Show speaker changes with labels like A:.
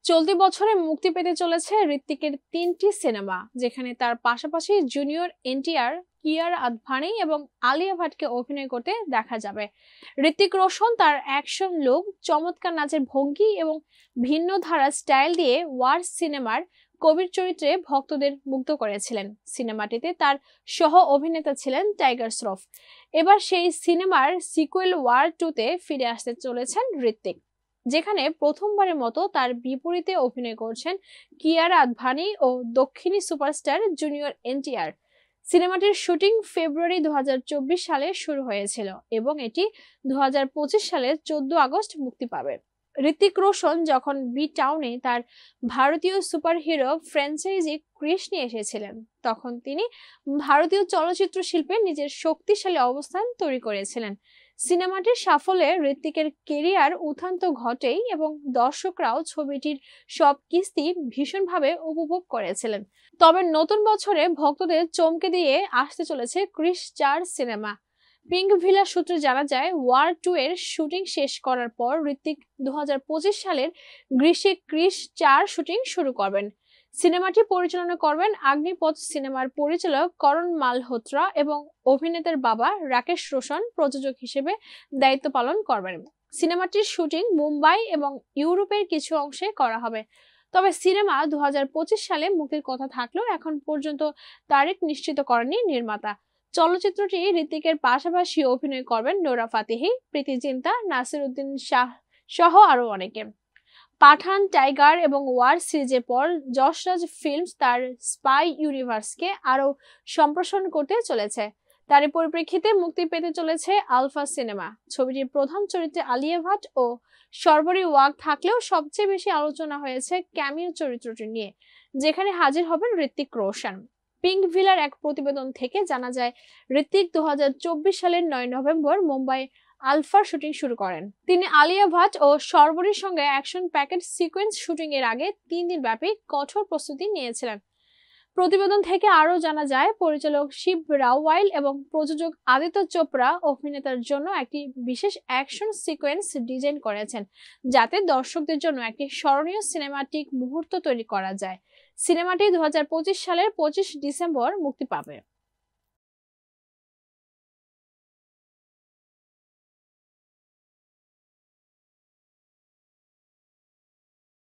A: চলতি বছরে মুক্তি পেতে চলেছে ঋত্বিকের 3টি সিনেমা, যেখানে তার পাশাপাশি জুনিয়র এনটিআর, কিয়ারা আদভানি এবং আলিয়া ভাটকে অভিনয় করতে দেখা যাবে। ঋত্বিক রোশন তার অ্যাকশন লুক, চমৎকার নাচের ভঙ্গি এবং ভিন্ন ধারার স্টাইল দিয়ে ওয়ার সিনেমার কবির চরিত্রে ভক্তদের মুগ্ধ করেছিলেন। সিনেমাটিতে তার সহ অভিনেতা ছিলেন টাইগার শ্রফ। এবার সেই সিনেমার সিকুয়েল ওয়ার 2-তে ফিরে আসতে চলেছেন ঋত্বিক, যেখানে প্রথমবারের মতো তার বিপরীতে অভিনয় করছেন কিয়ারা আদভানি ও দক্ষিণী সুপারস্টার জুনিয়র এনটিআর। সিনেমাটির শুটিং ফেব্রুয়ারি 2024 সালে শুরু হয়েছিল এবং এটি 2025 সালের 14 আগস্ট মুক্তি পাবে। ঋত্বিক রোশন যখন বি টাউনে তার ভারতীয় সুপারহিরো ফ্র্যাঞ্চাইজি ক্রিশ নিয়ে এসেছিলেন, তখন তিনি ভারতীয় চলচ্চিত্র শিল্পে নিজের শক্তিশালী অবস্থান তৈরি করেছিলেন। সিনেমাটির সাফল্যে ঋত্বিকের কেরিয়ার উত্থান ঘটেই এবং দর্শকরাও ছবিটির সব কিস্তি ভীষণভাবে উপভোগ করেছিলেন। তবে নতুন বছরে ভক্তদের চমকে দিয়ে আসতে চলেছে ক্রিশ 4 সিনেমা। পিঙ্ক ভিলা সূত্রে জানা যায়, ওয়ার 2 এর শুটিং শেষ করার পর ঋত্বিক 2025 সালের গ্রীষ্মে ক্রিশ 4 শুটিং শুরু করবেন। সিনেমাটি পরিচালনা করবেন অগ্নিপথ সিনেমার পরিচালক করণ মালহোত্রা এবং অভিনেতার বাবা রাকেশ রোশন প্রযোজক হিসেবে দায়িত্ব পালন করবেন। সিনেমাটির শুটিং মুম্বাই এবং ইউরোপের কিছু অংশে করা হবে। তবে সিনেমা 2025 সালে মুক্তির কথা থাকলেও এখন পর্যন্ত তারিখ নিশ্চিত করেনি নির্মাতা। চলচ্চিত্রটি ঋত্বিকের পাশাপাশি অভিনয় করবেন নোরা ফাতেহি, প্রীতি জিন্তা, নাসিরুদ্দিন শাহ সহ আরো অনেকে। পাঠান, টাইগার এবং ওয়ার সিরিজের পর যশরাজ ফিল্মস তার স্পাই ইউনিভার্সকে আরো সম্প্রসারণ করতে চলেছে। তারই পরিপ্রেক্ষিতে মুক্তি পেতে চলেছে আলফা সিনেমা। ছবিটির প্রধান চরিত্রে আলিয়া ভাট ও শর্বরী ওয়াগ থাকলেও সবচেয়ে বেশি আলোচনা হয়েছে ক্যামিও চরিত্রটি নিয়ে, যেখানে হাজির হবেন ঋত্বিক রোশন। পিঙ্ক ভিলার এক প্রতিবেদন থেকে জানা যায়, ঋত্বিক 2024 সালের 9 নভেম্বর মুম্বাই আলফার শুটিং শুরু করেন। তিনি আলিয়া ভাট ও শর্বরীর সঙ্গে অ্যাকশন প্যাকেট সিকোয়েন্স শুটিং এর আগে 3 দিন ব্যাপী কঠোর প্রস্তুতি নিয়েছিলেন। প্রতিবেদন থেকে আরও জানা যায়, পরিচালক শিব রাওয়াইল এবং প্রযোজক আদিত্য চোপড়া অভিনেতার জন্য একটি বিশেষ অ্যাকশন সিকোয়েন্স ডিজাইন করেছেন, যাতে দর্শকদের জন্য একটি স্মরণীয় সিনেমাটিক মুহূর্ত তৈরি করা যায়। সিনেমাটি 2025 সালের 25 ডিসেম্বর মুক্তি পাবে।